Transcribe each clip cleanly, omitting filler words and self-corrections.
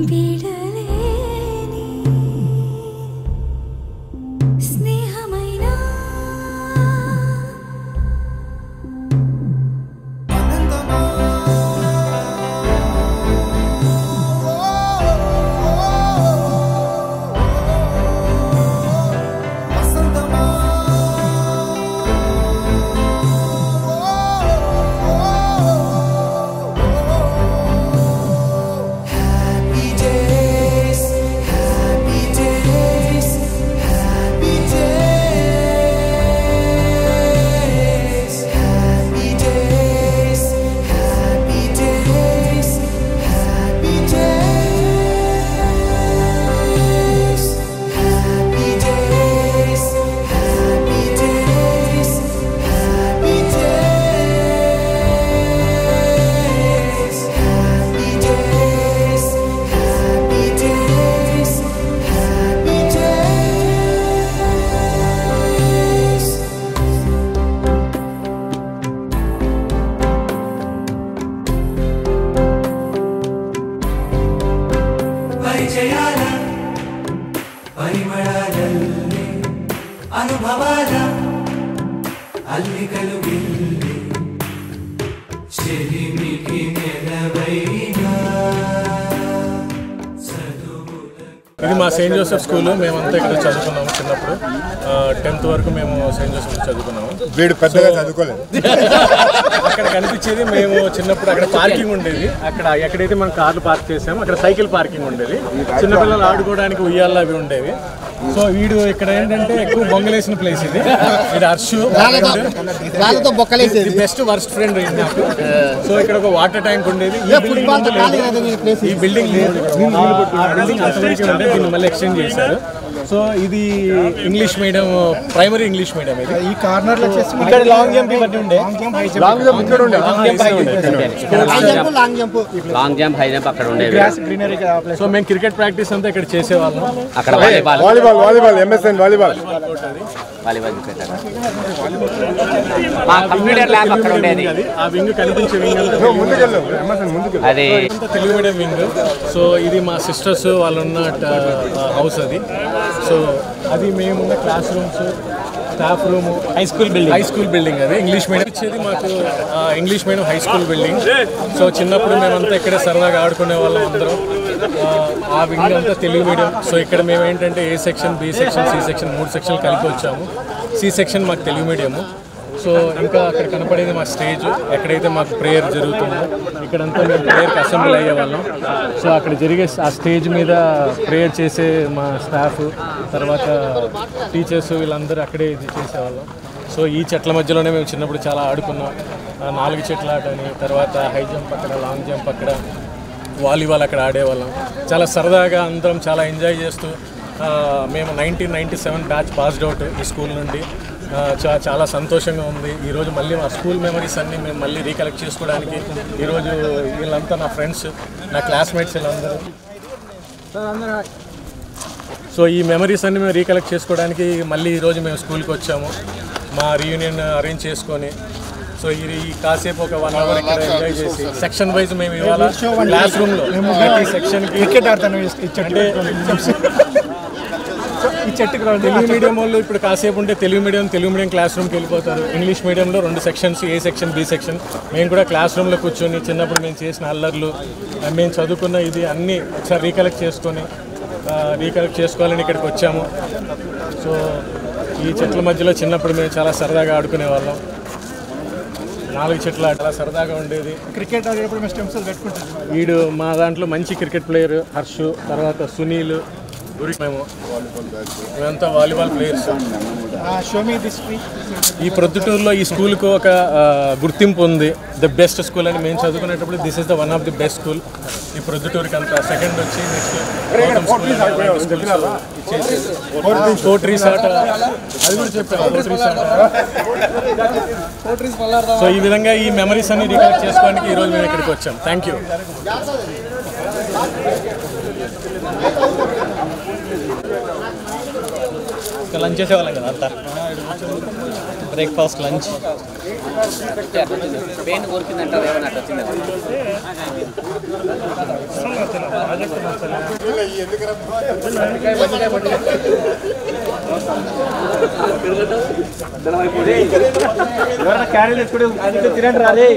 ఇది మా Saint Joseph school. మేమంతా ఇక్కడ చదువుకున్నాము. చిన్నప్పుడు 10th వరకు మేము సెయింట్ జోసెఫ్ చదువుకున్నాము. వీడు పెద్దగా చదువుకోలేదు. అక్కడ కనిపించేది మేము చిన్నప్పుడు అక్కడ పార్కింగ్ ఉండేది. అక్కడ ఎక్కడైతే మనం కార్లు పార్క్ చేసాము అక్కడ సైకిల్ పార్కింగ్ ఉండేది. చిన్నపిల్లలు ఆడుకోవడానికి ఉయ్యాలు అవి ఉండేవి. సో వీడు ఇక్కడ ఏంటంటే ఎక్కువ బొంగలేసిన ప్లేస్ ఇది. ఇది హర్షు బెస్ట్ వర్స్ట్ ఫ్రెండ్ నాకు. సో ఇక్కడ ఒక వాటర్ ట్యాంక్ ఉండేది. ఈ బిల్డింగ్ అంతవరకు ఉంటే దీన్ని మళ్ళీ ఎక్స్టెండ్ చేశారు. సో ఇది English medium, primary English medium. ఇది ఈ కార్నర్ లో ఇక్కడ లాంగ్ జంప్ ఇవన్నీ ఉండే. లాంగ్ జంప్ ఇక్కడ ఉండే, లాంగ్ జంప్ హై జంప్ అక్కడ ఉండేది. సో మేము క్రికెట్ ప్రాక్టీస్ అంతా ఇక్కడ చేసేవాళ్ళం. అక్కడ వాలీబాల్ వాలీబాల్ ఎంఎస్ఎన్ వాలీబాల్ మా కంప్యూటర్ ల్యాబ్ అక్కడ ఉండేది. ఆ వింగ్ కనిపించే వింగ్ అంతా అది తెలుగు మీడియం వింగ్. సో ఇది మా సిస్టర్స్ వాళ్ళు ఉన్న హౌస్ అది. సో అది మేమున్న class rooms, staff room, high school building అది ఇంగ్లీష్ మీడియం ఇచ్చేది మాకు. English medium high school building. So చిన్నప్పుడు మేమంతా ఇక్కడే సరదాగా ఆడుకునే వాళ్ళం అందరం. ఆ వింగ్ అంతా తెలుగు మీడియం. సో ఇక్కడ మేము ఏంటంటే A section, B section, C section 3 సెక్షన్లు కలిపి వచ్చాము. సి సెక్షన్ మాకు తెలుగు మీడియము. సో ఇంకా అక్కడ కనపడేది మా స్టేజ్, ఎక్కడైతే మాకు ప్రేయర్ జరుగుతుందో ఇక్కడంతా మేము ప్రేయర్కి అసెంబ్లీ అయ్యేవాళ్ళం. సో అక్కడ జరిగే ఆ స్టేజ్ మీద ప్రేయర్ చేసే మా స్టాఫ్, తర్వాత టీచర్స్ వీళ్ళందరూ అక్కడే ఇది చేసేవాళ్ళం. సో ఈ చెట్ల మధ్యలోనే మేము చిన్నప్పుడు చాలా ఆడుకున్నాం. 4 చెట్ల ఆట అని, తర్వాత హై జంప్ అక్కడ, లాంగ్ జంప్ అక్కడ, వాలీబాల్ అక్కడ ఆడేవాళ్ళం. చాలా సరదాగా అందరం చాలా ఎంజాయ్ చేస్తూ మేము 1997 బ్యాచ్ పాస్డ్ అవుట్ ఈ స్కూల్ నుండి. చాలా సంతోషంగా ఉంది. ఈరోజు మళ్ళీ మా స్కూల్ మెమరీస్ అన్నీ మేము మళ్ళీ రీకలెక్ట్ చేసుకోవడానికి ఈరోజు వీళ్ళంతా నా ఫ్రెండ్స్, నా క్లాస్మేట్స్ వీళ్ళందరూ. సో ఈ మెమరీస్ అన్నీ మేము రీకలెక్ట్ చేసుకోవడానికి మళ్ళీ ఈరోజు మేము స్కూల్కి వచ్చాము. మా రీయూనియన్ అరేంజ్ చేసుకొని సో ఈ కాసేపు ఒక 1 అవర్ ఇక్కడ ఎంజాయ్ చేసి సెక్షన్ వైజ్ మేము ఇవాళ క్లాస్ రూమ్లో ప్రతి సెక్షన్కి క్రికెట్ ఆడతాను. ఈ చెట్టుకు తెలుగు మీడియం వాళ్ళు ఇప్పుడు కాసేపు ఉంటే తెలుగు మీడియం క్లాస్ రూమ్కి వెళ్ళిపోతారు. ఇంగ్లీష్ మీడియంలో 2 సెక్షన్స్, ఏ సెక్షన్, బి సెక్షన్. మేము కూడా క్లాస్ రూమ్లో కూర్చొని చిన్నప్పుడు మేము చేసిన అల్లర్లు, మేము చదువుకున్న ఇది అన్నీ ఒకసారి రీకలెక్ట్ చేసుకోవాలని ఇక్కడికి వచ్చాము. సో ఈ చెట్ల మధ్యలో చిన్నప్పుడు మేము చాలా సరదాగా ఆడుకునే వాళ్ళం. 4 చెట్ల చాలా సరదాగా ఉండేది. క్రికెట్ ఆడేటప్పుడు మేము స్టెమ్స్ పెట్టుకుంటాం. వీడు మా దాంట్లో మంచి క్రికెట్ ప్లేయర్ హర్షు, తర్వాత సునీల్, మేమంతా వాలీబాల్ ప్లేయర్స్. ఈ ప్రొద్దుటూరులో ఈ స్కూల్కు ఒక గుర్తింపు ఉంది, ద బెస్ట్ స్కూల్ అని. మేము చదువుకునేటప్పుడు this is the one of the best school ఈ ప్రొద్దుటూరుకి అంతా. సెకండ్ వచ్చి నెక్స్ట్ కోట్రీస్ ఆట, అది కూడా చెప్పాను. సో ఈ విధంగా ఈ మెమరీస్ అన్ని రీకలెక్ట్ చేసుకోవడానికి ఈరోజు మేము ఇక్కడికి వచ్చాం. Thank you. లంచ్ చేసేవాళ్ళం కదా అంతా, బ్రేక్ఫాస్ట్ లంచ్. పెయిన్ కొరికిందంటారు ఏమన్నా వచ్చింది ఎవరైనా క్యారీ తెచ్చుకుంటే అది తినండి రాలే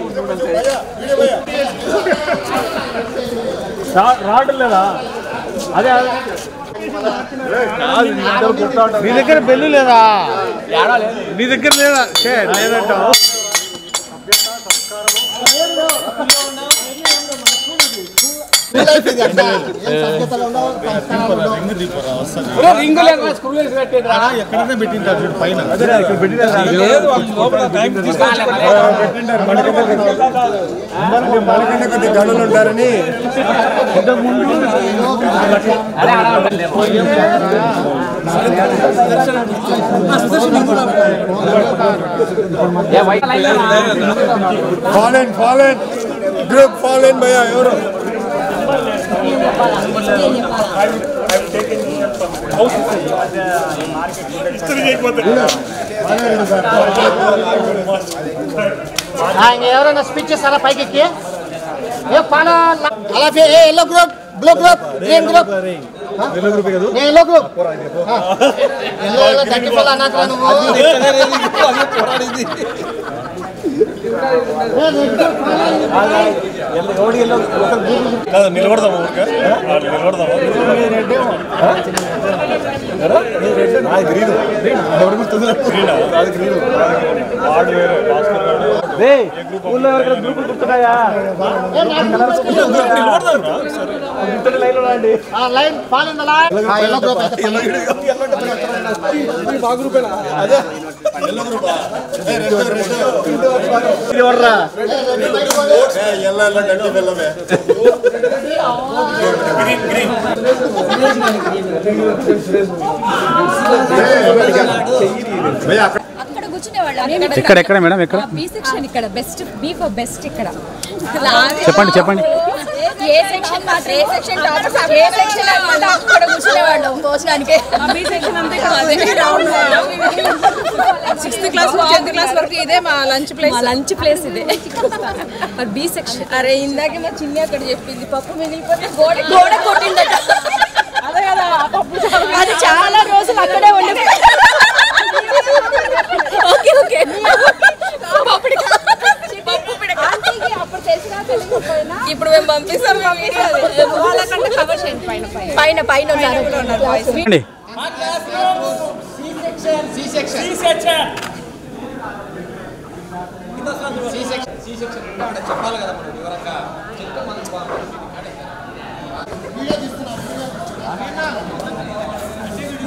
రావడం లేదా అదే నీ దగ్గర బెల్లు లేదా నీ దగ్గర లేదా లేదంటావు ఎక్కడైనా పెట్టింటారు పైన గనులు ఉంటారని ఫాలెన్ గ్రూప్ ఫాలెన్ భయ్యా ఎవరు ఎవరైనా స్పీచ్ చేస్తారా పైకి ఎక్కి yellow group blue group green group yellow group నిలబడదాము నిలబడదాము ఊళ్ళో ఎవరికైనా గ్రూపులు గుర్తున్నాయా line follow in the line yellow group ఎక్కడ మేడం ఎక్కడ బి సెక్షన్ ఇక్కడ బెస్ట్ బి ఫర్ బెస్ట్ ఇక్కడ చెప్పండి ఏ సెక్షన్ మాత్రం A section toppers A section అన్నమాట అక్కడ కూర్చునేవాళ్ళం భోజనానికి బి సెక్షన్ అంతే కాదు 6th క్లాస్ 10th క్లాస్ వరకు ఇదే మా లంచ్ ప్లేస్ ఇదే మరి బి సెక్షన్ అరే ఇందాక మా చిన్ని అక్కడ చెప్పింది పప్పు మిగిలిపోతే గోడ కొట్టిందట అదే కదా అది చాలా రోజులు అక్కడే ఉండి ఓకే ఓకే ఇప్పుడు మేము పంపిస్తాం వాళ్ళకంటే కవర్ చేయండి పైన పైన ఉన్నారు చెప్పాలి కదా మనం వివరంగా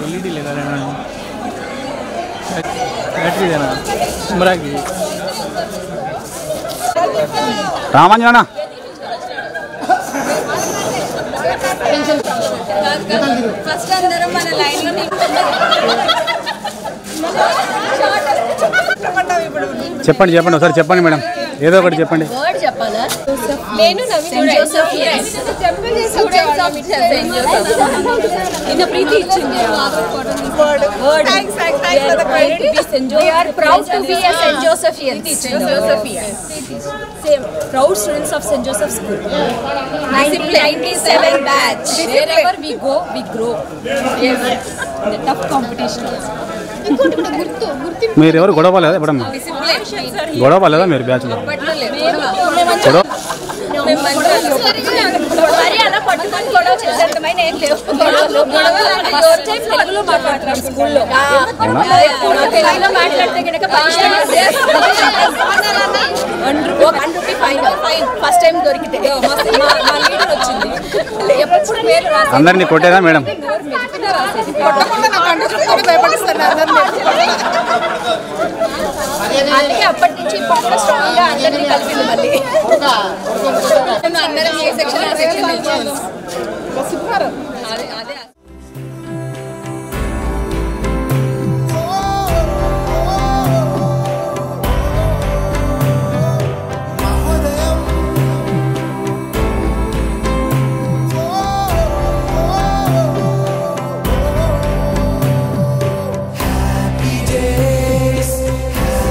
ఎల్ఈడి లేదా బ్యాటరీదేనా కెమెరాకి రామాంజన ఫస్ట్ అందరం మన లైన్ లో చెప్పండి ఒకసారి చెప్పండి మేడం ఏదో ఒకటి చెప్పండి వర్డ్ చెప్పాలా నేను Naveen Joseph students of saint Joseph in Preethi ఇచ్చింది word thanks for the credit we are proud to be a St. Josephs same proud students of St. Joseph's School 1997 batch wherever we go we grow yes the tough competition ఇంకోటి కూడా గుర్తు మీరు ఎవరు గొడవ లేదా ఎప్పుడమ్మా గొడవ లేదా మీరు బ్యాచ్ లో మరి అలా పట్టుకొని గొడవ చేసేంతమైన ఏం లేవు తెలుగులో మాట్లాడతాం స్కూల్లో తెలుగులో మాట్లాడితే కనుక ₹1 ఫైన్ ఫస్ట్ టైం దొరికితే మా లీడర్ వచ్చింది ఎప్పుడు పేరు రాసి అందరినీ కొట్టేదా మేడం అందుకే అప్పటి నుంచి ఇప్పుడు స్ట్రాంగ్ గా అందరినీ కలిపింది మళ్ళీ అందరం ఏ సెక్షన్ ఆ సెక్షన్ అదే అదే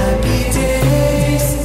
Happy days,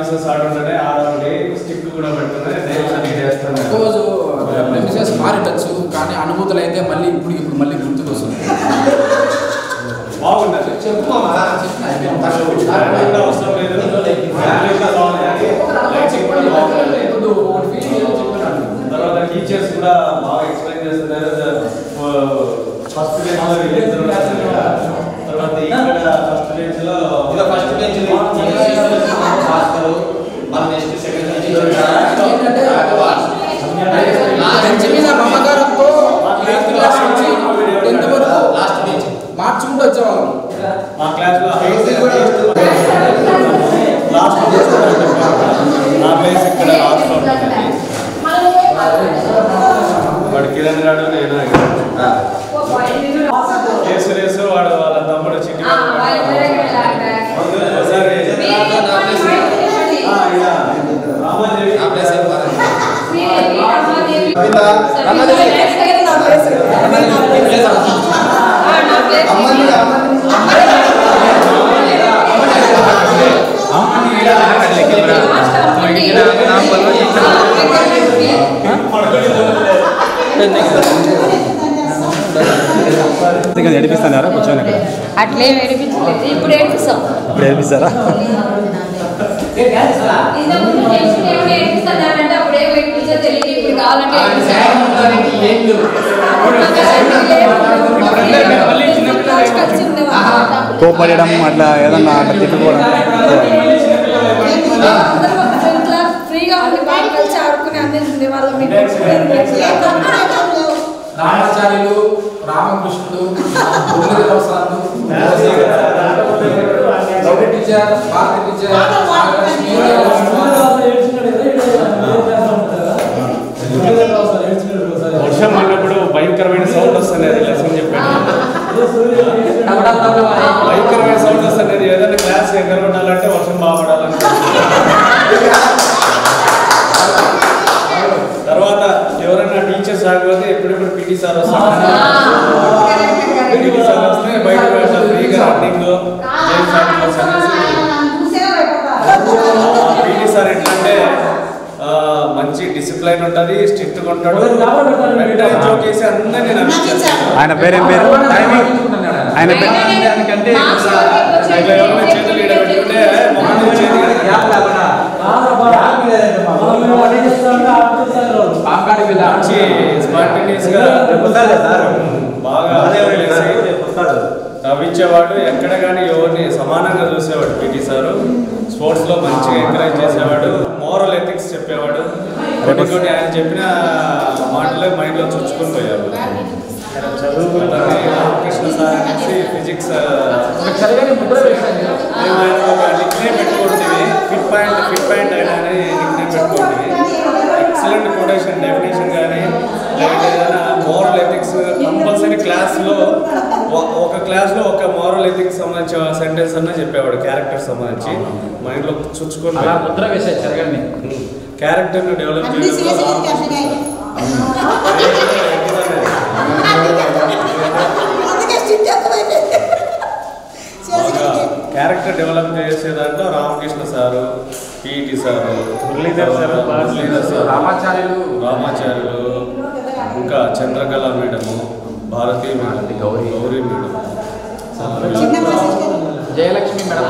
క్లాసెస్ ఆడుంటే ఆడాలి స్టిక్ కూడా పెడుతున్నాయి నేమ్స్ అన్ని చేస్తాను రోజు ప్రెమిసెస్ మారిండొచ్చు కానీ అనుభూతులు అయితే మళ్ళీ ఇప్పుడు మళ్ళీ గుర్తుకు వస్తుంది. బాగుంటుంది చెప్పు అవసరం లేదు తర్వాత టీచర్స్ కూడా బాగా ఎక్స్ప్లెయిన్ చేస్తున్నారు. ఫస్ట్ బెంచ్ లో వీళ్ళిద్దరు తర్వాత ఇక్కడ ఫస్ట్ బెంచ్ లో మన నెక్స్ట్ సెకండ్ మార్చుకుంటూ వచ్చేవాళ్ళం. మా క్లాస్ లో లాస్ట్ నా ప్లేస్ ఇక్కడ లాస్ట్ లో వాడు కిరణ్ గారు నేను కేసు వాడు వాళ్ళ తమ్ముడు చిట్టి ఏడిపిస్తున్నారా కూర్చొని ఇక్కడ? అట్లేం ఏడిపించలేదు, ఇప్పుడు ఏడిపిస్తాం. ఇప్పుడు ఏడిపిస్తారా? కోపడడం అట్లా ఏదన్నా అట్లా తిట్టుకోవడం ఫ్రీగా ఉండి బాగా కలిసి ఆడుకుని అన్నీ ఉండేవాళ్ళం. రామాచార్యులు, రామకృష్ణుడు, టీచర్, భారతి టీచర్, వర్షం అన్నప్పుడు భయంకరమైన సౌండ్ వస్తుంది. లెసన్ చెప్పాను భయంకరమైన సౌండ్ వస్తుంది. ఏదైనా క్లాస్ ఎగరగొట్టాలంటే వర్షం బాగుపడాలంటే తర్వాత ఎవరైనా టీచర్స్ ఆగిపోతే ఎప్పుడెప్పుడు పీటీ సార్ వస్తారు. పీటీ సార్ వస్తే బయట ఫ్రీగా రన్నింగ్ పీటీ సార్ ఎట్లంటే మంచి డిసిప్లైన్ ఉంటుంది, స్ట్రిక్ట్గా ఉంటాడు. జోక్ చేసి అందరినీ నమ్మించారు. ఆయన పేరేం పేరు? ఆయన దానికంటే ఎవరైనా చేతులు ఈడ పెట్టుకుంటే మొహం చేతి మంచి స్పాంటేనియస్ గా బాగా నవ్వించేవాడు. ఎక్కడ కానీ ఎవరిని సమానంగా చూసేవాడు పీటీ సారు. స్పోర్ట్స్ లో మంచిగా ఎంకరేజ్ చేసేవాడు. మోరల్ ఎథిక్స్ చెప్పేవాడు. కొన్ని ఆయన చెప్పిన మాటలే మైండ్ లో చుచ్చుకొని పోయాడు. రామకృష్ణ సార్ అనేసి ఫిజిక్స్ నిక్నేమ్ పెట్టుకుంటుంది. ఫిట్ పాయింట్ అయినా అని నిక్నేమ్ పెట్టుకుంటుంది. ఎక్సలెంట్ కొటేషన్ డెఫినేషన్ కానీ లేకపోతే ఏదైనా మోరల్ ఎథిక్స్ కంపల్సరీ క్లాస్లో ఒక క్లాస్లో ఒక మోరల్ ఎథిక్స్ సంబంధించిన సెంటెన్స్ అన్నా చెప్పేవాడు. క్యారెక్టర్ సంబంధించి మైండ్లో చుచ్చుకొని క్యారెక్టర్ని డెవలప్ చేయడంలో క్యారెక్టర్ డెవలప్ చేసేదాంట్లో Ramakrishna sir, PT sir, Muralidhar sir, Ramacharyulu, ఇంకా Chandrakala madam, Bharathi madam, Gowri madam, Jayalakshmi madam.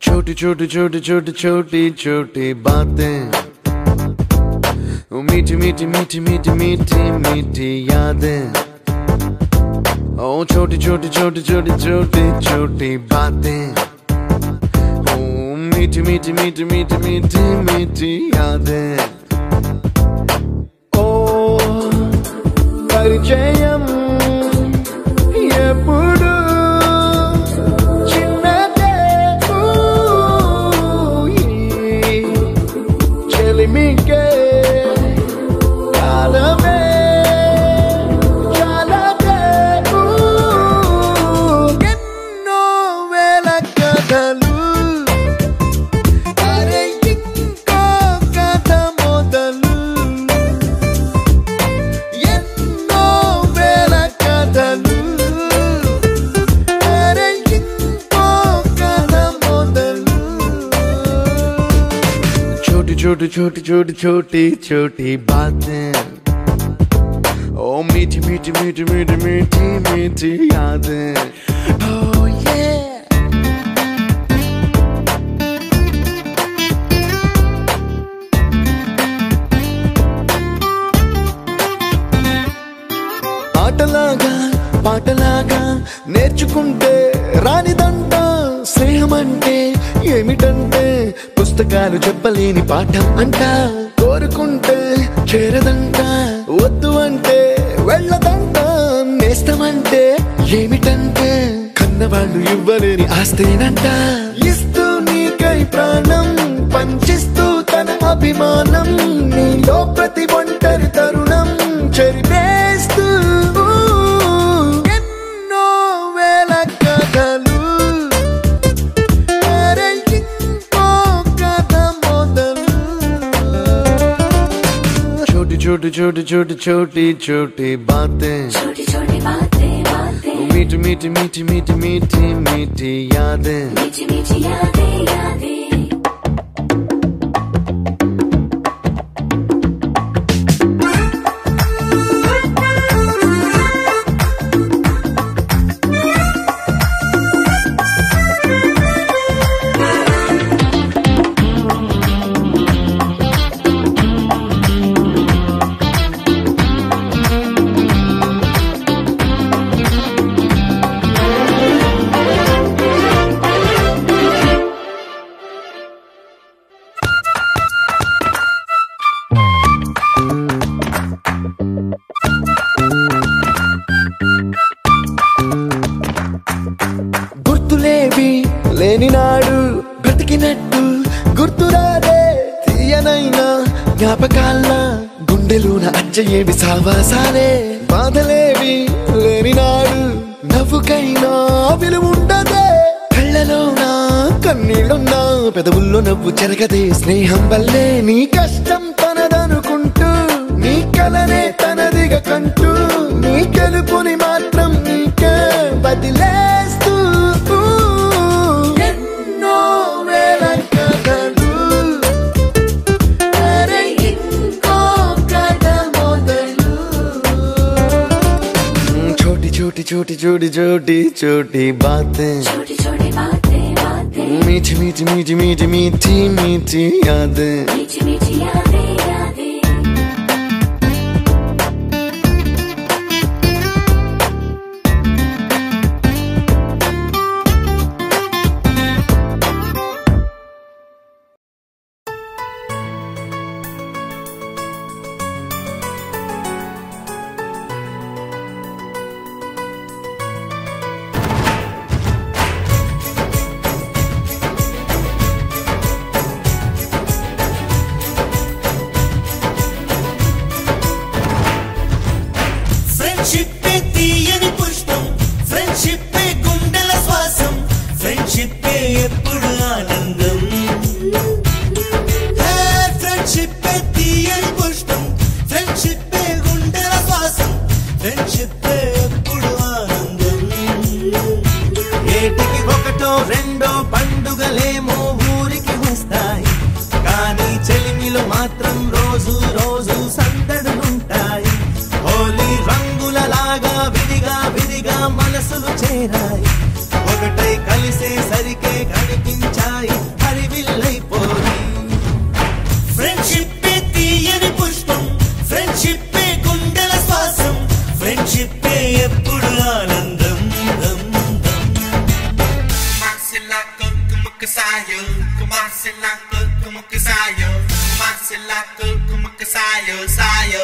छोटी छोटी छोटी छोटी छोटी छोटी बातें, मीठी मीठी मीठी मीठी मीठी मीठी यादें। ओ छोटी छोटी छोटी छोटी छोटी छोटी बातें, ओ मीठी मीठी मीठी मीठी मीठी मीठी यादें। ओ परिचयम ఎప్పుడు చిన్నదే చెలిమికే కాలమే చాలదే ఎన్నో వేల కథలు అరే ఇంకో కథ మొదలు ఎన్నో వేల కథలు छोटी छोटी छोटी छोटी छोटी बातें, ओ मीठी मीठी मीठी मीठी मीठी मीठी यादें। Oh yeah। ఆటలాగా పాటలాగా నేర్చుకుంటే రానిదంట స్నేహమంటే ఏమిటంటే పుస్తకాలు చెప్పలేని పాఠం అంట కోరుకుంటే చేరదంట వద్దు అంటే వెళ్ళదంట నేస్తమంటే ఏమిటంటే కన్నవాళ్ళు ఇవ్వలేని ఆస్తేనంట ఇస్తూ నీకై ప్రాణం పంచిస్తూ తన అభిమానం నీలో ప్రతి ఒంటరి తరుణం చెరిపేస్తూ ఎన్నో వేల కథలు छोटी छोटी छोटी छोटी छोटी बातें, मीठी मीठी मीठी मीठी मीठी मीठी यादें। గుర్తులేవి లేని నాడు బ్రతికినట్టు గుర్తురాదే తీయనైనా జ్ఞాపకాల గుండెలోన అచ్చయేవి సావాసాలే బాధలేవి లేని నాడు నవ్వుకైనా విలువుండదే కళ్ళలోన కన్నీళ్ళున్నా పెదవుల్లో నవ్వు చెరగదే స్నేహం వల్లే నీ కష్టం తనదనుకుంటూ నీ కలనే తనదిగా కంటూ నీ గెలుపుని మాత్రం నీకే బదిలేస్తూ ఎన్నో వేల కథలు అరే ఇంకో కథ మొదలు छोटी छोटी छोटी छोटी छोटी छोटी बातें, मीठी मीठी मीठी मीठी मीठी मीठी यादें। రెండో పండుగలేమో ఊరికి వస్తాయి, కానీ చెలిమిలో మాత్రం రోజు రోజు సందడులుంటాయి. హోలీ రంగులలాగా విడిగా విడిగా మనసులు చేరాయి, ఒకటై కలిసే సరికే కనిపించాయి కురుస్తాయి హరివిల్లైపోయి ఫ్రెండ్షిప్ తీయని పుష్పం ఫ్రెండ్షిప్ గుండెల శ్వాసం ఫ్రెండ్షిప్ ఎప్పుడు ఆనందం Sayo, kumasilako, kumakasayo, kumasilako, kumakasayo, sayo.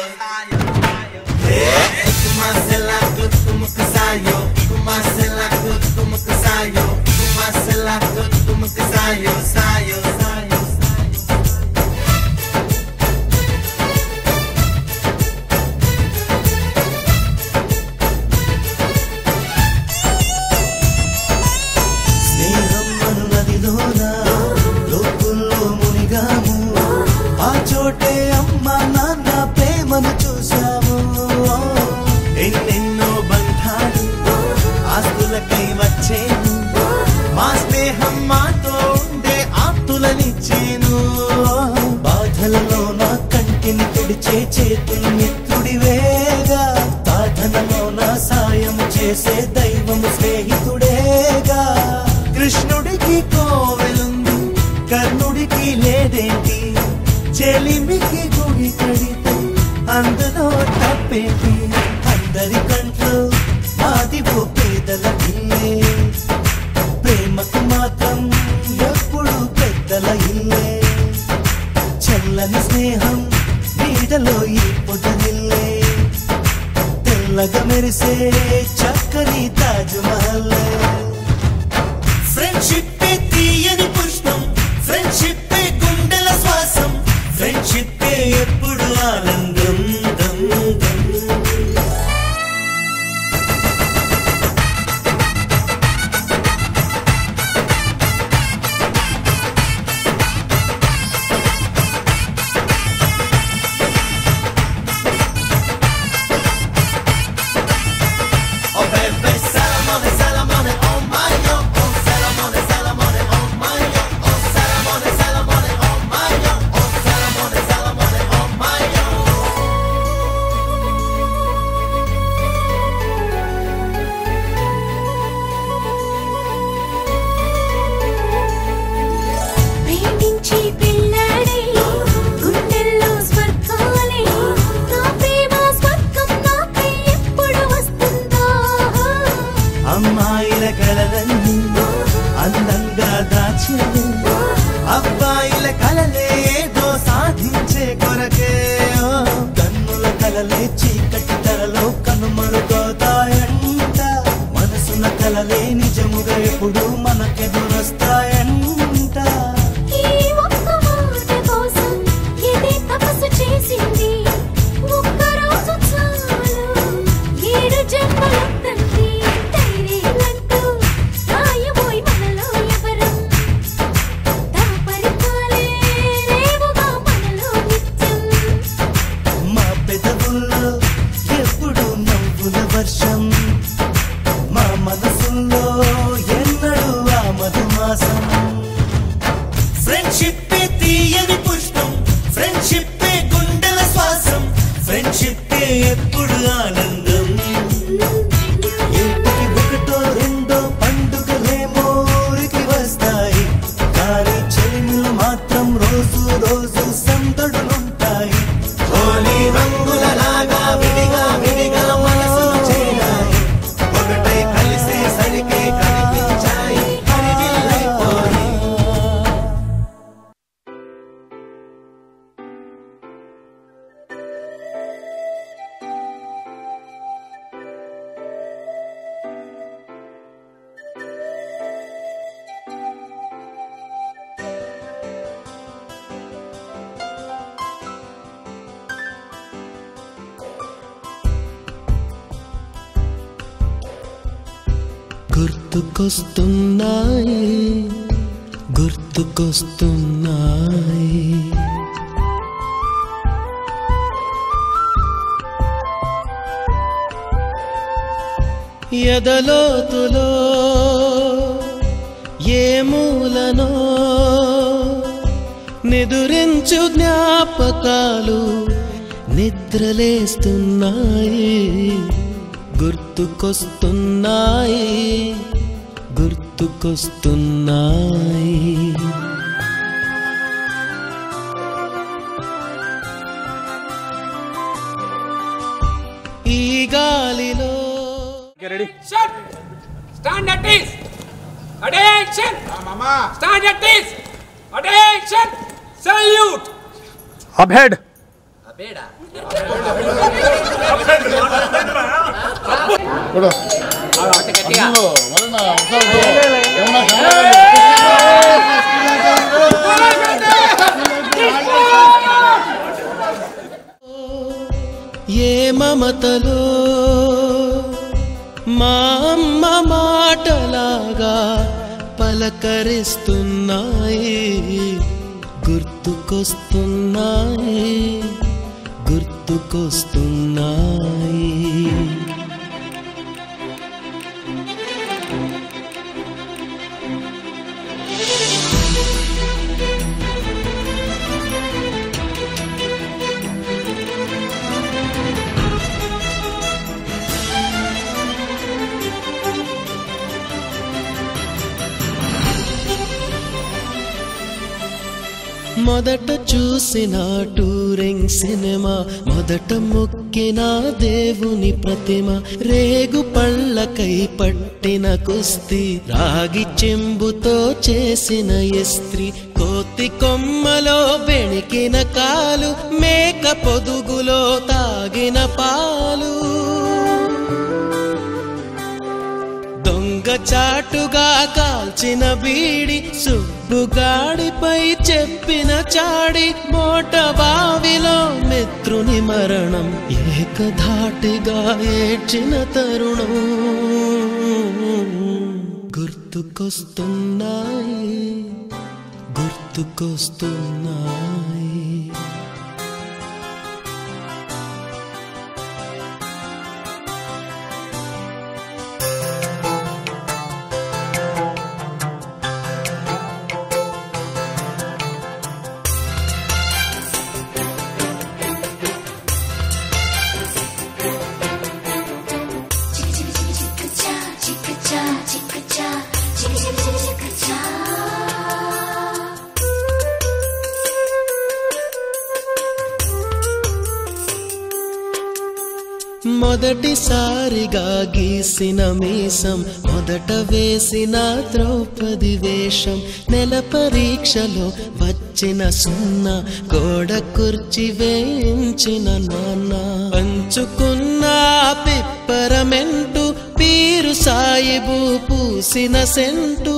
Kumasilako, kumakasayo, kumasilako, kumakasayo, kumasilako, kumakasayo, sayo, sayo. చోటే అమ్మ నాన్న ప్రేమను చూసాము ఎన్నెన్నో బంధాలు ఆస్తులకై వచ్చేను మా స్నేహం మాతో ఉండే ఆప్తులనిచ్చేను బాధలలో నా కంటిని తుడిచే చేతులు మిత్రుడివేగా సాధనలో నా సాయం చేసే దైవము స్నేహితుడేగా కృష్ణుడికి కోవెలుంది కర్ణుడికి లేదేంటి చెలిమికి గుడి కడితే అందులో తప్పేంటి అందరి కంట్లో మాదివో పేదల ఇల్లే ప్రేమకు మాత్రం ఎప్పుడు పెద్దల ఇల్లే చల్లని స్నేహం నీడలో ఈ పొదరిల్లే తెల్లగా మెరిసే చక్కని తాజ్మహల్ ఫ్రెండ్షిప్ తీయని పుష్పం ఫ్రెండ్షిప్ గుండెల శ్వాసం ఫ్రెండ్షిప్ ఎప్పుడు ఆనందం dum dum Oh baby, Salamone, Salamone, oh my yo. Oh Salamone, Salamone, oh my yo. Oh Salamone, Salamone, oh my yo. Oh Salamone, Salamone, oh my yo. ప్రేమించి పెళ్ళాడే గుండెల్లో స్వర్గాలే నా ప్రేమ స్వర్గం నాపై ఎప్పుడు వస్తుందో అమ్మాయిల కలలన్నీ అందంగా దాచేది అబ్బాయిల కలలే ఏదో సాధించే కొరకే కన్నుల కలలే చీకటి తెరలో కనుమరుగవుతాయంట మనసుల కలలే నిజముగా ఎప్పుడు మనకెదురొస్తాయంట ఈ ఒక్క మాట కోసం ఇదే తపస్సు చేసింది ఒక్క రోజు చాలు 7 జన్మలంతంది ధైర్యంటూ రాయబోయి మనలో ఎవరం దాపరికాలే రేవుగా మనలో నిత్యం మా పెదవుల్లో ఎప్పుడు నవ్వుల వర్షం మా మనసుల్లో ఎన్నడూ ఆ మధుమాసం ఫ్రెండ్షిప్ తీయని పుష్పం ఫ్రెండ్షిప్ గుండెల శ్వాసం ఫ్రెండ్షిప్ ఎప్పుడు ఆనందం ఇంటికి ఒకటో రెండో పండుగలేమో ఊరికి వస్తాయి కానీ చెలిమిలు మాత్రం రోజు రోజు సందడులుంటాయి హోలీ రంగులలాగా విడిగా విడిగా మనసులు చేరాయి ఒకటై కలిసే సరికే కనిపించాయి హరివిల్లైపోయి గుర్తుకొస్తున్నాయి గుర్తుకొస్తున్నాయి ఎదలోతులో ఏ మూలనో నిదురించు జ్ఞాపకాలు నిద్రలేస్తున్నాయి గుర్తుకొస్తున్నాయి గుర్తుకొస్తున్నాయి. ఈ గాలిలో Stand at ease. Attention. Mama. Stand at ease. Attention. Salute. Abhead. Abheda. ఏ మమతలో మా అమ్మ మాటలాగా పలకరిస్తున్నాయి, గుర్తుకొస్తున్నాయి, గుర్తుకొస్తున్నాయి. మొదట చూసిన టూరింగ్ సినిమా, మొదట మొక్కిన దేవుని ప్రతిమ, రేగు పళ్ళకై పట్టిన కుస్తీ, రాగి చెంబుతో చేసిన ఇస్త్రీ, కోతి కొమ్మలో బెణికిన కాలు, మేక పొదుగులో తాగిన పాలు, దొంగ చాటుగా కాల్చిన బీడి, సుబ్బుగాడిపై చెప్పిన చాడి, మోట బావిలో మిత్రుని మరణం, ఏకధాటిగా ఏడ్చిన తరుణం గుర్తుకొస్తున్నాయి, గుర్తుకొస్తున్నాయి. మొదటిసారిగా గీసిన మీసం, మొదట వేసిన ద్రౌపది వేషం, నెల పరీక్షలో వచ్చిన సున్నా, గోడ కుర్చీ వేయించిన నాన్న, పంచుకున్న పిప్పరమెంటు, పీరు సాయిబు పూసిన సెంటు,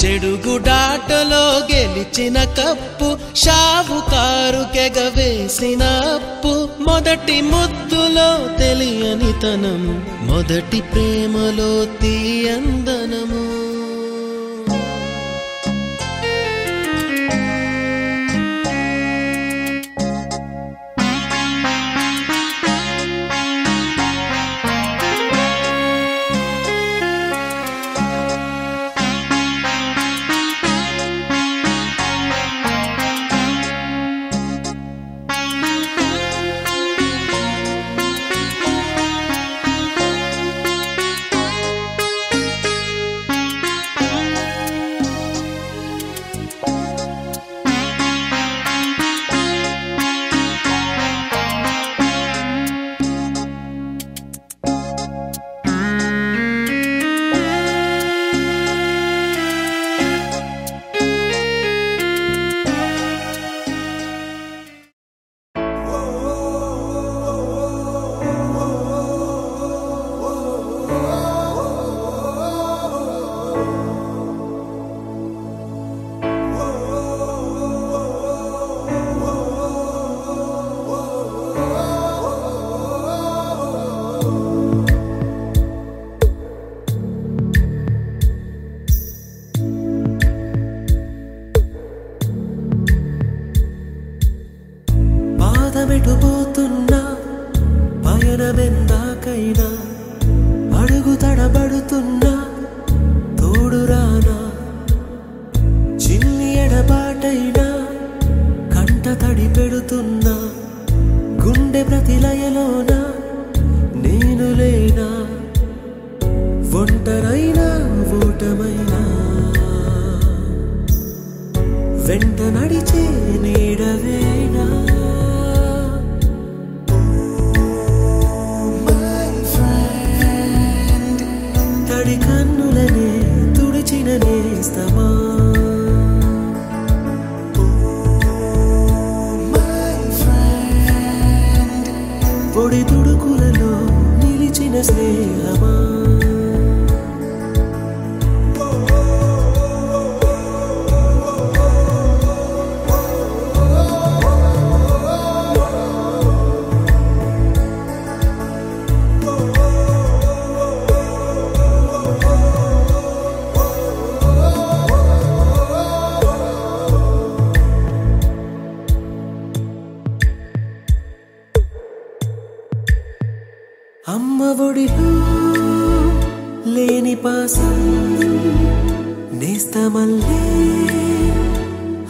చెడుగుడాటలో గెలిచిన కప్పు, షావుకారు కెగవేసిన అప్పు, మొదటి ముద్దులో తెలియని తనము, మొదటి ప్రేమలో తీయందనము. పాదమెటుపోతున్నా పయనమెందాకైనా, అడుగు తడబడుతున్నా తోడురానా, చిన్ని ఎడబాటైనా కంట తడి పెడుతున్నా, గుండె ప్రతిలయలోన నేను లేనా, స్నేహమా అమ్మ ఒడిలో లేని పాసం నేస్తమల్లే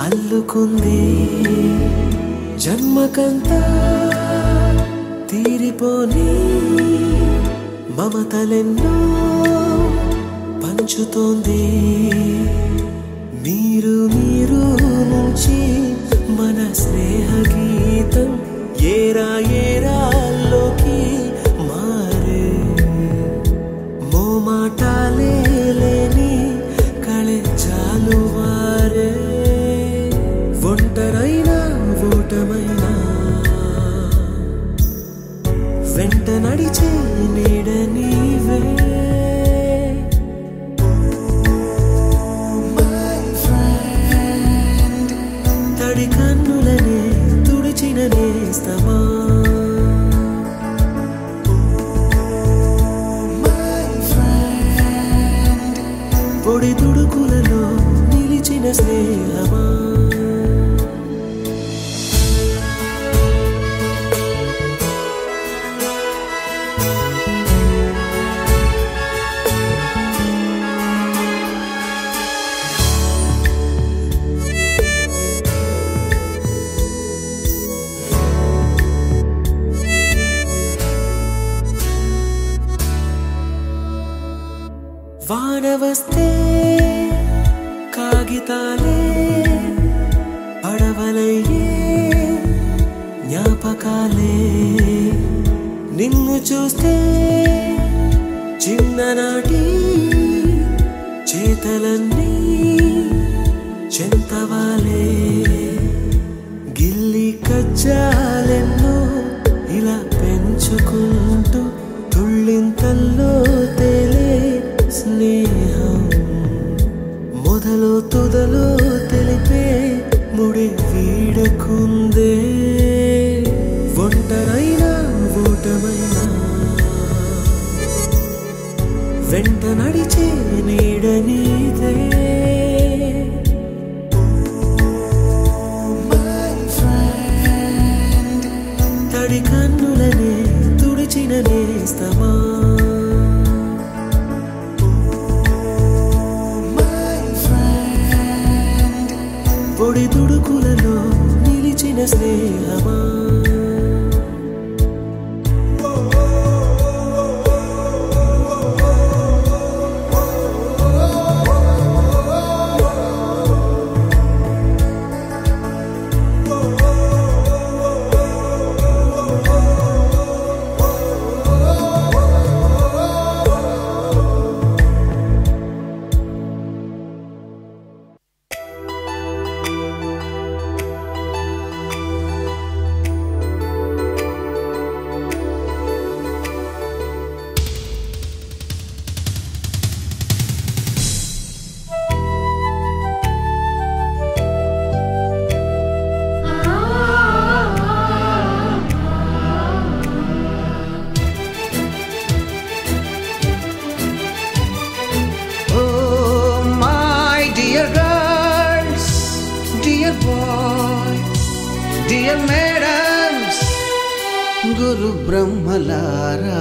అల్లుకుంది జన్మకంతా తీరిపోని మమతలెన్నో పంచుతోంది మీరు మీరు నుంచి మన స్నేహ గీతం ఏరా ఏరాల్లోకి మాటాలే లేని కళెచ్చాలు వారే ఒంటరైనా ఓటమైనా వెంట నడిచే నీడ నీవే తడి కన్నులనే తుడిచిన నేస్తమా పొడి తుడుకులలో నిలిచిన స్నేహమా వాన వస్తే కాగితాలే పడవలయ్యే జ్ఞాపకాలే నిన్ను చూస్తే చిన్ననాటి చేతలన్నీ చెంతవాలే గిల్లి కజ్జాలెన్నో ఇలా పెంచుకుంటూ తుళ్ళింతల్లో తేలే స్నేహం మొదలు తొదలు తెలిపే ముడి వీడకుందే ఒంటరైనా ఓటమైనా వెంట నడిచే నీడ నీదే తడి కన్నులనే తుడిచిన నేస్తమా పొడి తుడుకులలో నిలిచిన స్నేహమా గురు బ్రహ్మలారా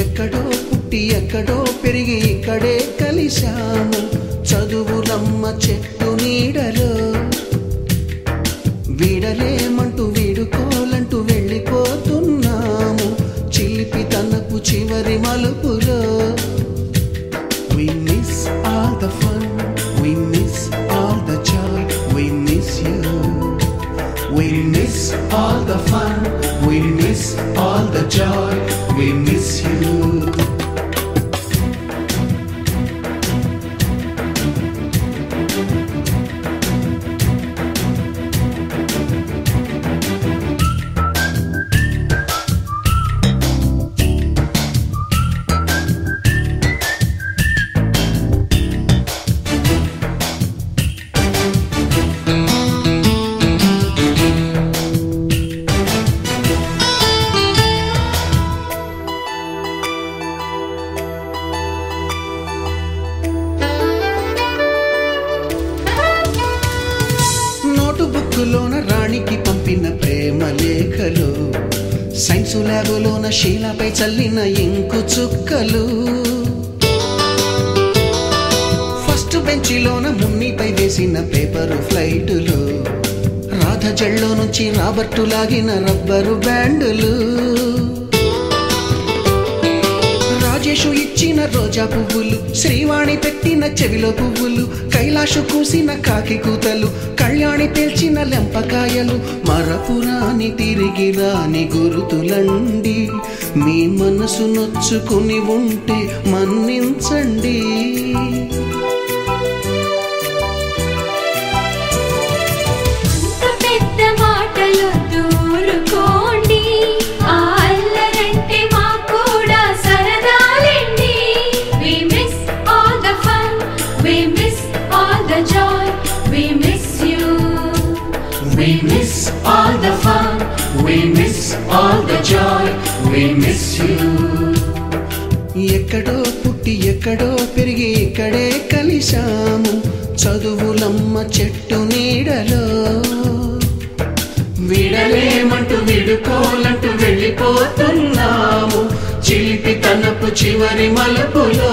ఎక్కడో పుట్టి ఎక్కడో పెరిగి ఇక్కడే కలిశాము చదువులమ్మ చెట్టు నీడలో వీడలేమంటూ వీడుకోలంటూ వెళ్ళిపోతున్నాము చిలిపి తనపు చివరి మలుపులో We miss all the fun, we miss all the joy, we miss you. We miss all the fun, we miss all the joy, we miss you. Science ల్యాబులోన శీలపై చల్లిన ఇంకు చుక్కలు, ఫస్ట్ బెంచిలోన మున్నిపై వేసిన పేపరు ఫ్లైటులు, రాధ జల్లో నుంచి రాబర్టు లాగిన rubber బ్యాండులు, Rajesh ఇచ్చిన రోజా పువ్వులు, శ్రీవాణి పెట్టిన చెవిలో పువ్వులు, కైలాషు కూసిన కాకి కూతలు, కళ్యాణి పేల్చిన లెంపకాయలు, మరపురాని తిరిగి రాని గురుతులండి. మీ మనసు నొచ్చుకుని ఉంటే మన్నించండి. పెద్ద మాటలు దూరుకోండి, ఆ అల్లరంటే మాకు కూడా సరదాలండి. We miss all the fun, we miss all the joy, we miss you. We miss all the fun, we miss all the joy, we miss you. ఎక్కడో పుట్టి ఎక్కడో పెరిగి ఇక్కడే కలిశాము, చదువులమ్మ చెట్టు నీడలో. విడలేమంటూ విడుకోలంటూ వెళ్ళిపోతున్నాము, చిలిపి తనపు చివరి మలుపులో.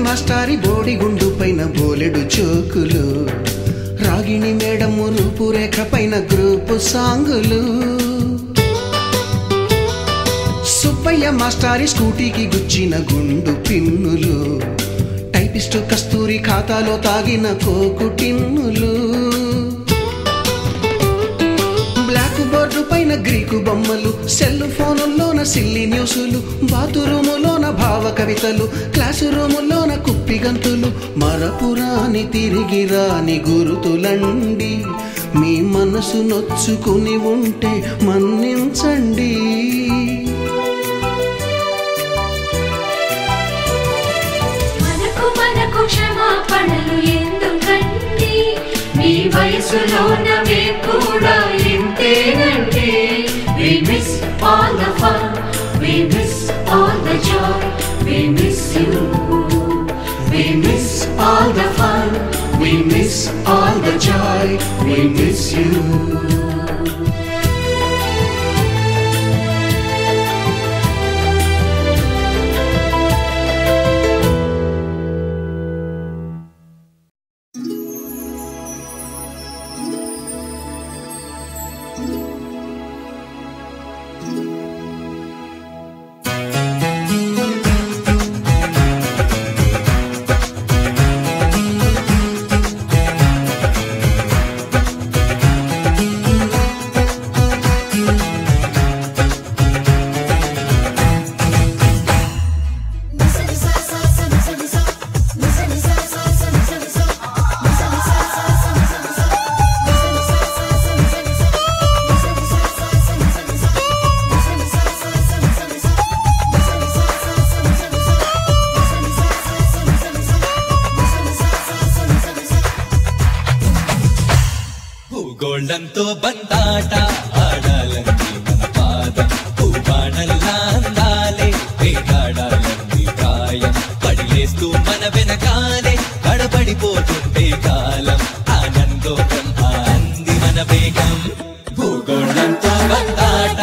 మాస్టారి బోడిగుండు పైన బోలెడు చోకులు, రాగిణి మేడము రూపురేఖ పైన గ్రూపు సాంగులు, సుబ్బయ్య మాస్టారి స్కూటీకి గుచ్చిన గుండు పిన్నులు, టైపిస్టు కస్తూరి ఖాతాలో తాగిన కోకు టిన్నులు, బ్లాక్ బోర్డు పైన గ్రీకు బొమ్మలు, సెల్ ఫోనుల్లోన సిల్లి న్యూసులు, బాతురూములోన భావ కవితలు, క్లాసు రూములోన కుప్పి గంతులు, మరపురాని తిరిగి రాని గురుతులండి. మీ మనసు నొచ్చుకుని ఉంటే మన్నించండి. మనకు క్షమాపణలు ఎందుకండి, మీ వయసులోనవే కూడా ఇంతేనండి. We miss all the fun, we miss all the joy, we miss you. We miss all the fun, we miss all the joy, we miss you. గోల్డంతో బంతాట ఆడాలంది మన పాదం, పూబాణల్లా అందాలే వేటాడాలంది ప్రాయం, పడిలేస్తూ మన వెనకాలే కడబడిపోతుంటే కాలం, ఆనందోకం అంది మన వేగం. భూగోళంతో బంతాట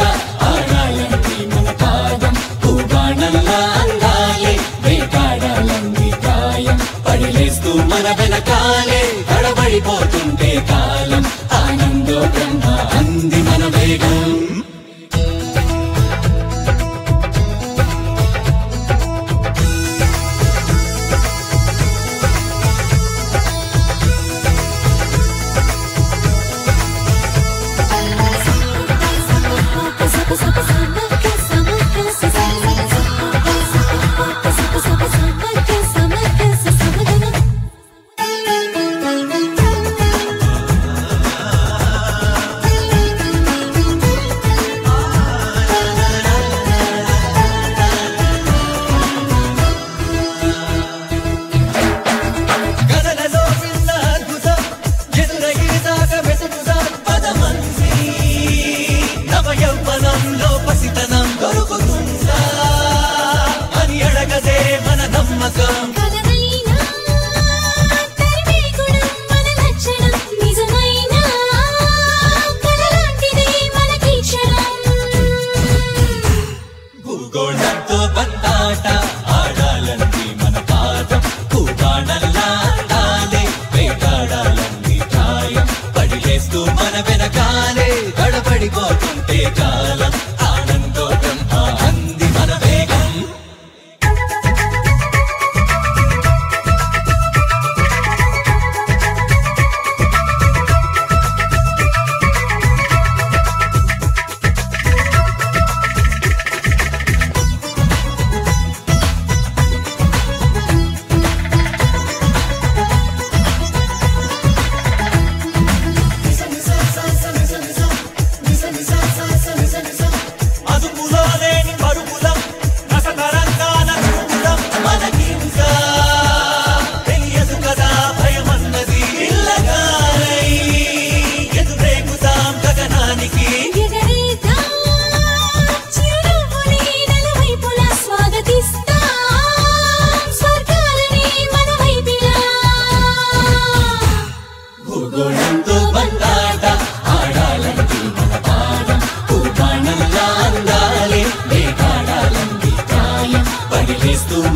ఆడాలంది మన పాదం, పూబాణల్లా అందాలే వేటాడాలంది ప్రాయం, పడిలేస్తూ మన వెనకాలే కడబడిపోతుంటే కాలం, ఆనందో బ్రహ్మ అంది మన వేగం. Sapa sapa భూగోళంతో బంతాట ఆడాలంది మన పాదం పూబాణల్లా అందాలే వేటాడాలంది ప్రాయం పడిలేస్తూ మన వెనకాలే గడబడిపోతుంటే కాలం ఆనందో బ్రహ్మ అంది మన వేగం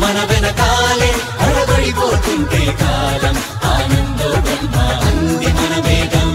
మన వెనకాలే అడబడిపోతుంటే కాలం ఆనందో బ్రహ్మ అంది మన వేగం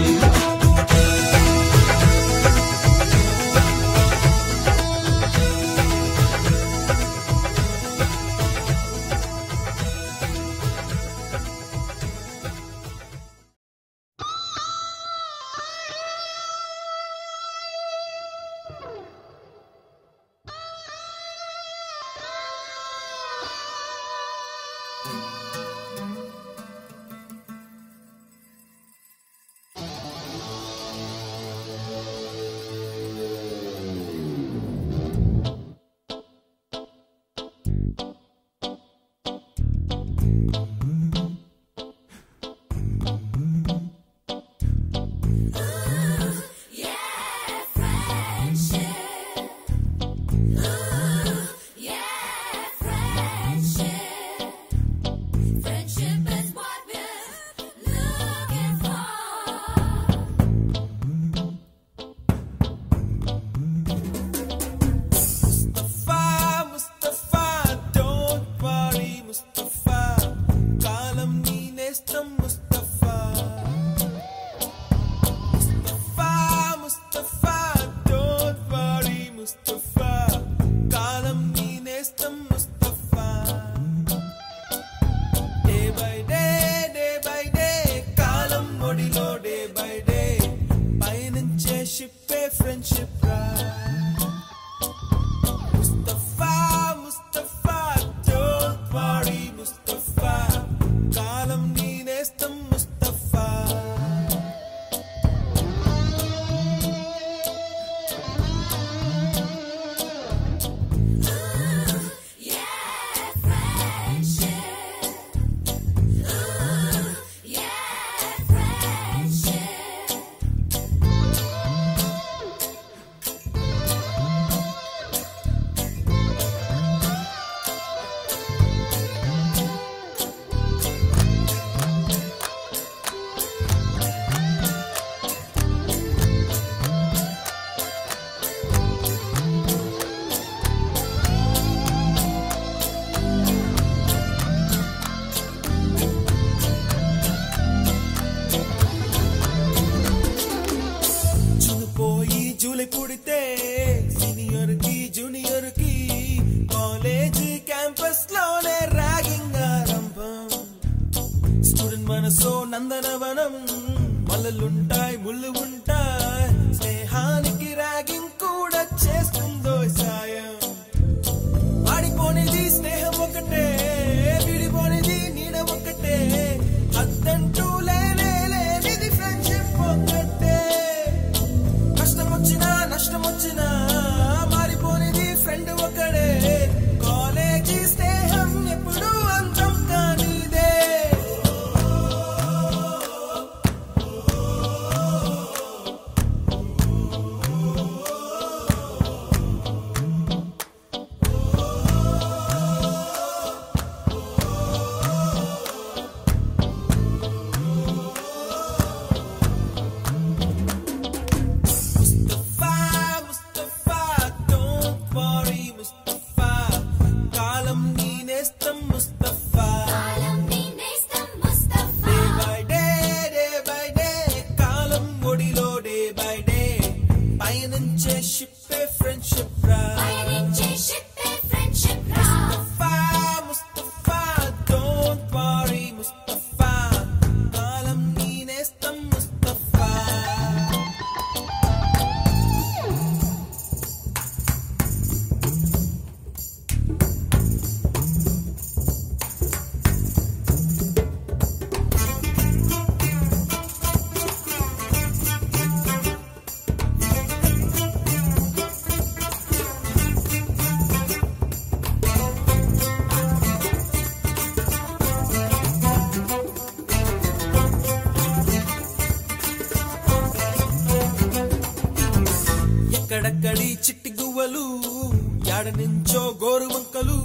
ఎక్కడ నుంచో గోరువంకలు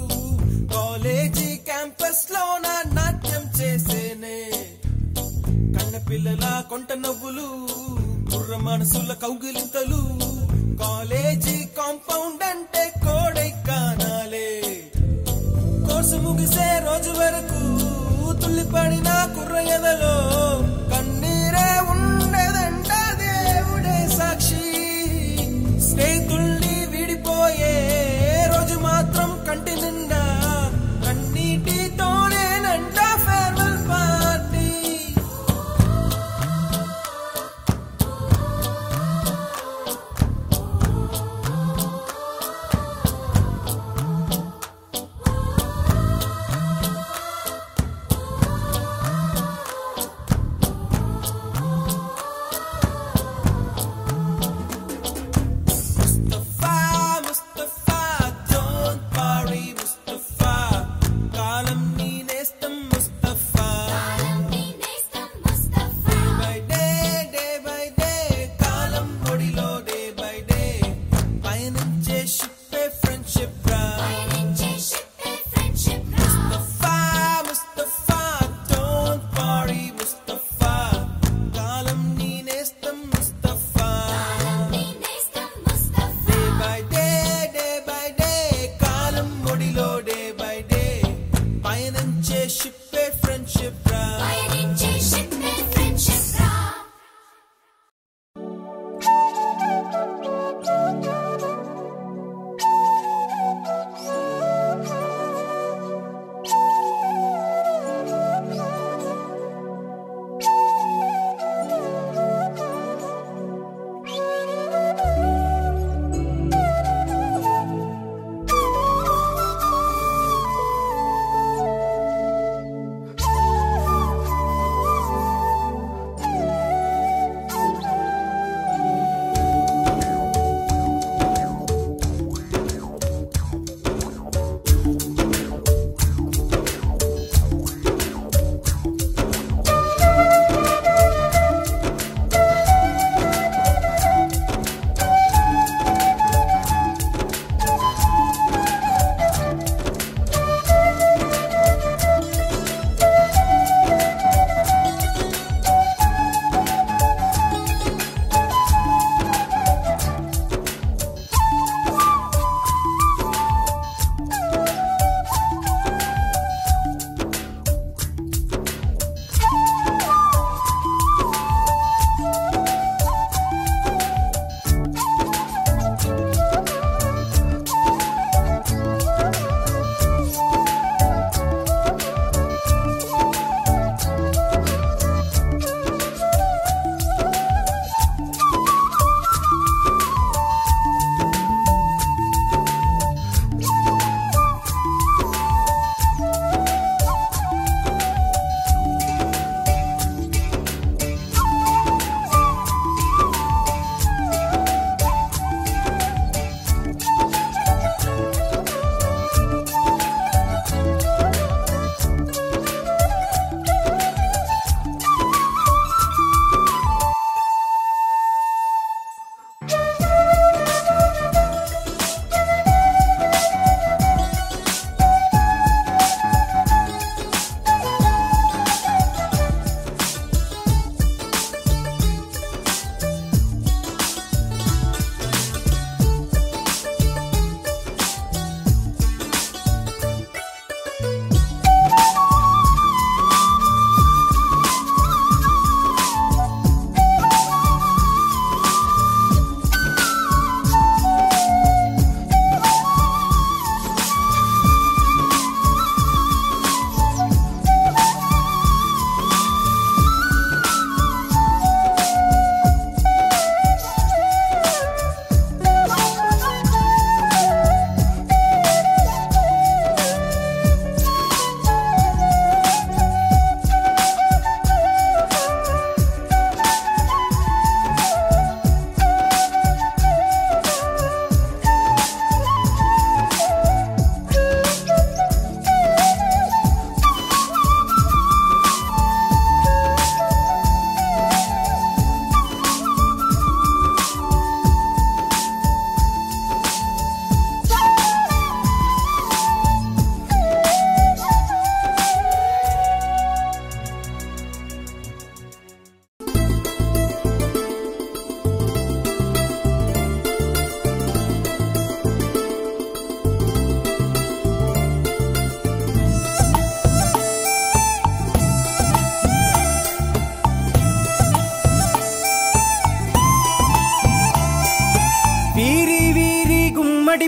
కాలేజీ క్యాంపస్ లో నా నాట్యం చేసేనే కన్న పిల్లల కొంట నవ్వులు కుర్ర మనసుల కౌగిలింతలు కాలేజీ కాంపౌండ్ అంటే కోడై కానాలే కోర్సు ముగిసే రోజు వరకు తుల్లిపడిన కుర్ర ఎదలో కన్నీరే ఉండదంట దేవుడే సాక్షి స్నేహితుల్ని విడిపోయే రోజు మాత్రం కంటి నిండా కన్నీటితోనేనంట ఫేర్వెల్ పార్టీ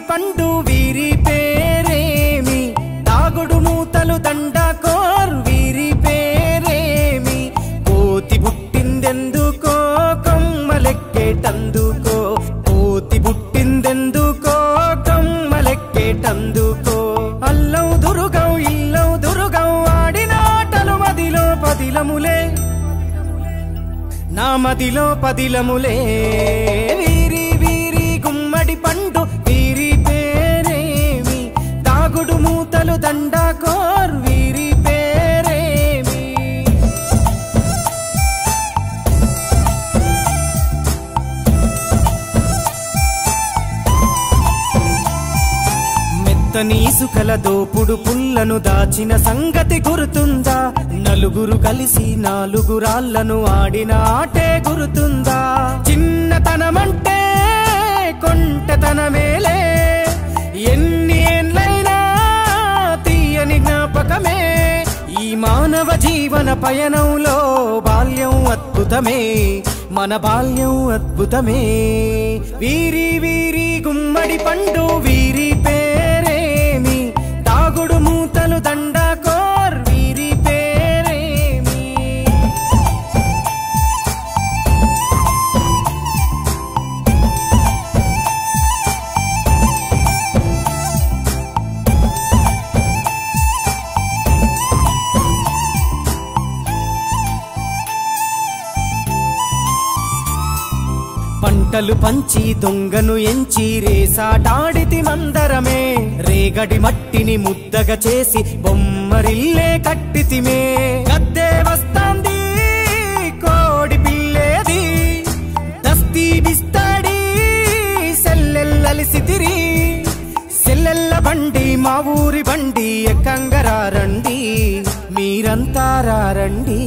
పండు వీరి పేరేమి తాగుడు మూతలు దండాకోర్ వీరి పేరేమి కోతి పుట్టిందెందుకో కొమ్మలెక్కేటందుకో కోతి పుట్టిందెందుకో కొమ్మలెక్కేటందుకో అల్లౌ దురుగౌ ఇల్లౌ దురుగౌ ఆడిన ఆటలు మదిలో పదిలములే నా మదిలో పదిలములే వీరి వీరి గుమ్మడి పండు వీరి పేరేమి తాగుడు మూతలు దండాకోర్ వీరి పేరేమి మెత్తని ఇసుకల దోపుడు పుల్లను దాచిన సంగతి గుర్తుందా నలుగురు కలిసి నాలుగురాళ్లను ఆడిన ఆటే గుర్తుందా చిన్నతనమంటే కొంటతనమేలే ఎన్ని ఏళ్ళైనా తీయని జ్ఞాపకమే ఈ మానవ జీవన పయనంలో బాల్యం అద్భుతమే మన బాల్యం అద్భుతమే వీరి వీరి గుమ్మడి పండు వీరి పేరేమి తాగుడు మూతలు దండాకోర్ వీరి పేరేమి పంటలు పంచి దొంగను ఎంచి రేసాటాడితి మందరమే రేగడి మట్టిని ముద్దగా చేసి బొమ్మరిల్లే కట్టితిమే గద్దే వస్తాంది కోడి పిల్లేది దస్తీ బిస్తాడి సెల్లెల్లలిసితిరి సెల్లెల్ల బండి మా ఊరి బండి ఎక్కంగరారండి మీరంతా రారండి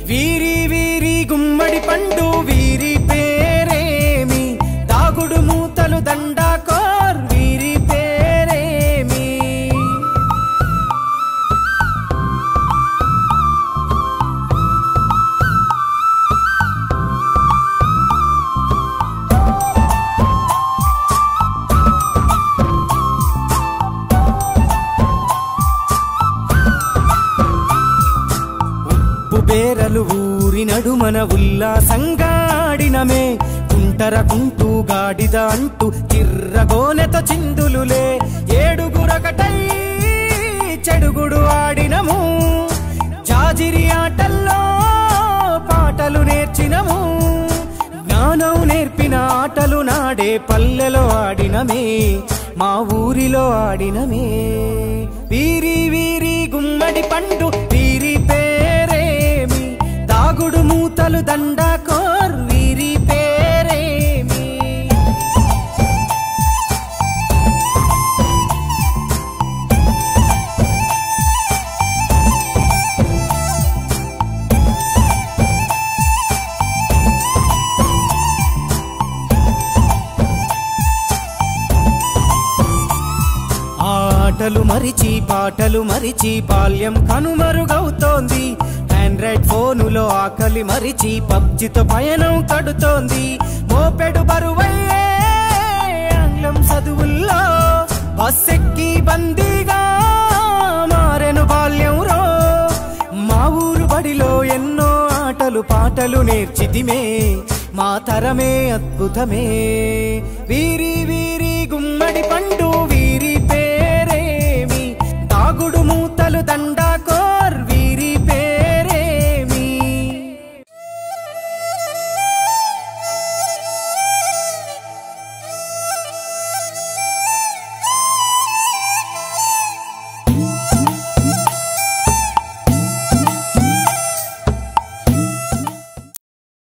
వీరి వీరి గుమ్మడి పండు వీరి పేరేమి తాగుడు మూతలు దండాకోర్ వీరి పేరేమి బేరలు ఊరి నడుమన ఉల్లాసంగా ఆడినమే కుంటరకుంటూ గాడిద అంటూ చిర్రగోనెతో చిందులులే ఏడుగురకటై చెడుగుడు ఆడినము జాజిరి ఆటల్లో పాటలు నేర్చినము జ్ఞానం నేర్పిన ఆటలు నాడే పల్లెలో ఆడినమే మా ఊరిలో ఆడినమే వీరి వీరి గుమ్మడి పండు వీరి పేరేమి తాగుడు మూతలు దండాకోర్ వీరి పేరేమి ఆటలు మరిచి పాటలు మరిచి బాల్యం కనుమరుగవుతోంది ఆండ్రాయిడ్ ఫోనులో ఆకలి మరిచి పబ్జితో పయనం కడుతోంది మోపెడు బరువయ్యే ఆంగ్లం చదువుల్లో బస్సెక్కి బందీగా మారెను బాల్యం రో మా ఊరు బడిలో ఎన్నో ఆటలు పాటలు నేర్చితిమే మా తరమే అద్భుతమే వీరి వీరి గుమ్మడి పండు